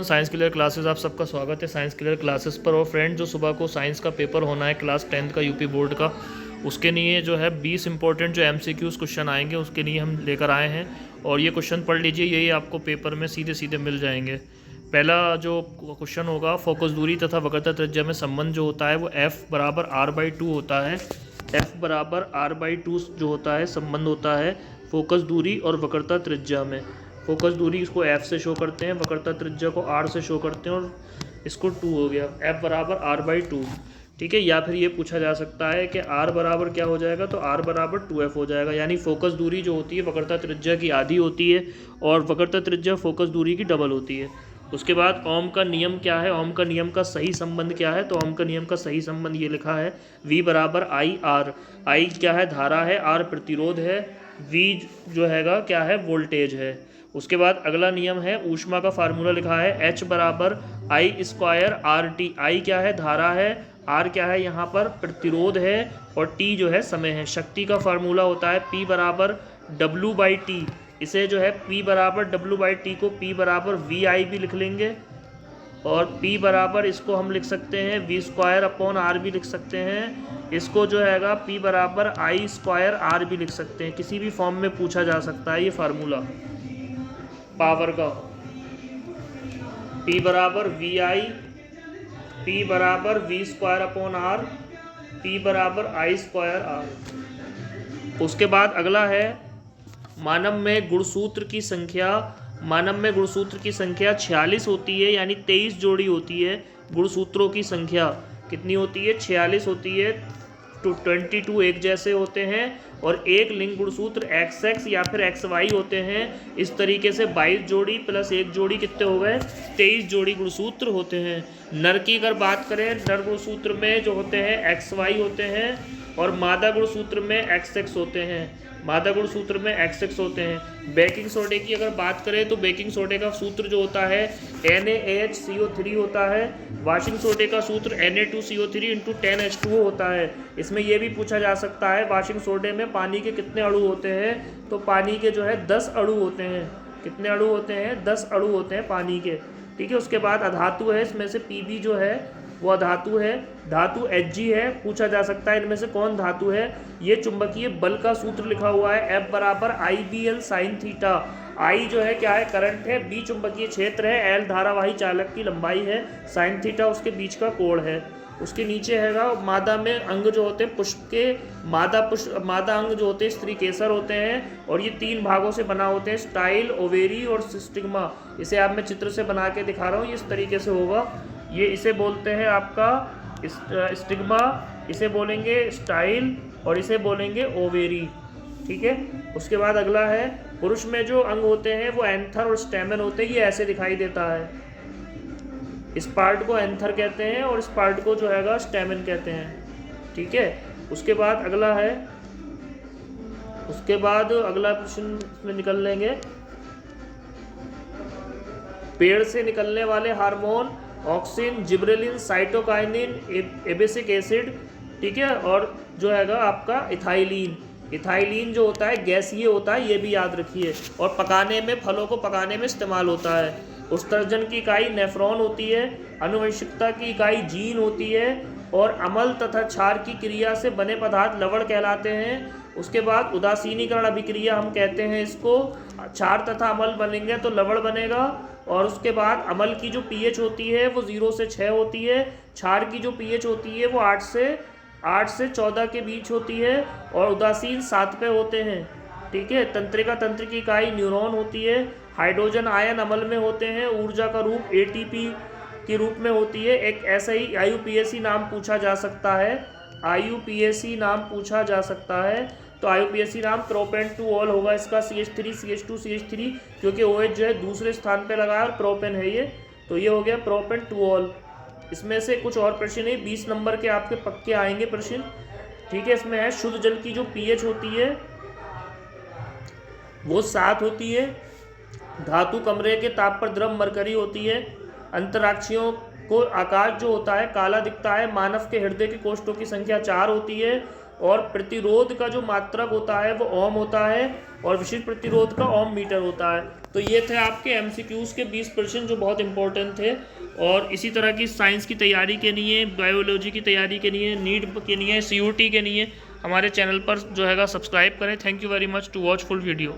Science clear classes आप सबका स्वागत है साइंस क्लियर क्लासेस पर। और फ्रेंड, जो सुबह को साइंस का पेपर होना है क्लास 10th का यूपी बोर्ड का, उसके लिए जो है 20 इंपॉर्टेंट जो एमसीक्यूज क्वेश्चन आएंगे उसके लिए हम लेकर आए हैं। और ये क्वेश्चन पढ़ लीजिए, यही आपको पेपर में सीधे सीधे मिल जाएंगे। पहला जो क्वेश्चन होगा, फोकस दूरी तथा वक्रता त्रिज्या में संबंध जो होता है वो F बराबर R/2 होता है। F बराबर R/2 जो होता है संबंध होता है फोकस दूरी और वक्रता त्रिज्या में। फोकस दूरी इसको F से शो करते हैं, वक्रता त्रिज्या को R से शो करते हैं, और इसको 2 हो गया, F बराबर R/2। ठीक है, या फिर ये पूछा जा सकता है कि R बराबर क्या हो जाएगा, तो R बराबर 2F हो जाएगा। यानी फोकस दूरी जो होती है वक्रता त्रिज्या की आधी होती है और वक्रता त्रिज्या फोकस दूरी की डबल होती है। उसके बाद ओम का नियम क्या है, ओम का नियम का सही संबंध क्या है, तो ओम का नियम का सही संबंध ये लिखा है V बराबर IR। I क्या है, धारा है, R प्रतिरोध है, V जो हैगा क्या है, वोल्टेज है। उसके बाद अगला नियम है, ऊष्मा का फार्मूला लिखा है H बराबर I² RT। I क्या है, धारा है, R क्या है, यहाँ पर प्रतिरोध है, और T जो है समय है। शक्ति का फार्मूला होता है P बराबर W/T। इसे जो है P बराबर W/T को P बराबर VI भी लिख लेंगे, और P बराबर इसको हम लिख सकते हैं V²/R भी लिख सकते हैं। इसको जो हैगा P बराबर I² R भी लिख सकते हैं। किसी भी फॉर्म में पूछा जा सकता है ये फार्मूला पावर का। P बराबर VI, P बराबर V²/R, P बराबर I²R। उसके बाद अगला है, मानव में गुणसूत्र की संख्या 46 होती है, यानी 23 जोड़ी होती है। गुणसूत्रों की संख्या कितनी होती है, 46 होती है। 22 एक जैसे होते हैं, और एक लिंग गुणसूत्र XX या फिर XY होते हैं। इस तरीके से 22 जोड़ी प्लस एक जोड़ी कितने हो गए, 23 जोड़ी गुणसूत्र होते हैं। नर की अगर बात करें, नर गुणसूत्र में जो होते हैं XY होते हैं, और मादा गुणसूत्र में XX होते हैं। मादा गुणसूत्र में XX होते हैं। बेकिंग सोडे की अगर बात करें तो बेकिंग सोडे का सूत्र जो होता है NaHCO3 होता है। वाशिंग सोडे का सूत्र Na2CO3 × 10H2O होता है। इसमें यह भी पूछा जा सकता है, वाशिंग सोडे में पानी के कितने अणु होते हैं, तो पानी के जो है 10 अणु होते हैं। कितने अणु होते हैं, 10 अणु होते हैं पानी के। ठीक है, उसके बाद अधातु है, इसमें से Pb जो है वो अधातु है। धातु Hg है, पूछा जा सकता है इनमें से कौन धातु है। ये चुंबकीय बल का सूत्र लिखा हुआ है F बराबर IBL sin थीटा। I जो है क्या है, करंट है, B चुंबकीय क्षेत्र है, L धारावाही चालक की लंबाई है, sin थीटा उसके बीच का कोण है। उसके नीचे हैगा, मादा में अंग जो होते हैं पुष्प के, मादा अंग जो होते हैं स्त्री केसर होते हैं, और ये 3 भागों से बना होते हैं, स्टाइल, ओवेरी और स्टिग्मा। इसे आप मैं चित्र से बना के दिखा रहा हूँ, इस तरीके से होगा। ये इसे बोलते हैं आपका स्टिग्मा, इसे बोलेंगे स्टाइल, और इसे बोलेंगे ओवेरी। ठीक है, उसके बाद अगला है, पुरुष में जो अंग होते हैं वो एंथर और स्टेमन होते हैं। ये ऐसे दिखाई देता है, इस पार्ट को एंथर कहते हैं और इस पार्ट को जो हैगा स्टेमन कहते हैं। ठीक है, उसके बाद अगला है, उसके बाद अगला प्रश्न में निकल लेंगे, पेड़ से निकलने वाले hormone auxin, gibberellin, cytokinin, abscisic acid. ठीक है, और जो हैगा आपका इथाइलिन। इथाइलिन जो होता है गैसीय होता है, ये भी याद रखिए, और पकाने में, फलों को पकाने में इस्तेमाल होता है। उत्सर्जन की इकाई नेफ्रॉन होती है। आनुवंशिकता की इकाई जीन होती है, और अम्ल तथा क्षार की क्रिया से बने पदार्थ लवण कहलाते हैं। उसके बाद उदासीनीकरण अभिक्रिया हम कहते हैं इसको। क्षार तथा अम्ल बनेंगे तो लवण बनेगा। और उसके बाद अम्ल की जो pH होती है वो 0 से 6 होती है। क्षार की जो pH होती है वो 8 से 14 के बीच होती है, और उदासीन 7 पे होते हैं। ठीक है, तंत्रिका तंत्र की इकाई न्यूरॉन होती है। हाइड्रोजन आयन अम्ल में होते हैं, ऊर्जा का रूप ATP के रूप में होती है। एक ऐसा ही IUPAC नाम पूछा जा सकता है, IUPAC नाम पूछा जा सकता है, तो IUPAC नाम प्रोपेन टू ऑल होगा इसका, CH3 CH2 CH3, क्योंकि OH जो है दूसरे स्थान पे लगा है और प्रोपेन है ये, तो ये हो गया प्रोपेन टू ऑल। इसमें से कुछ और प्रश्न है, 20 नंबर के आपके पक्के आएंगे प्रश्न। ठीक है, इसमें है शुद्ध जल की जो pH होती है वो 7 होती है। धातु कमरे के ताप पर द्रव मरकरी होती है। अंतराक्षियों को आकाश जो होता है काला दिखता है। मानव के हृदय के कोष्ठों की संख्या 4 होती है। और प्रतिरोध का जो मात्रक होता है वो ओम होता है, और विशिष्ट प्रतिरोध का ओम मीटर होता है। तो ये थे आपके MCQs के 20% जो बहुत इंपॉर्टेंट थे। और इसी तरह की साइंस की तैयारी के लिए, बायोलॉजी की तैयारी के लिए, नीट के लिए, CUT के लिए हमारे चैनल पर जो है सब्सक्राइब करें। Thank you very much to watch full video.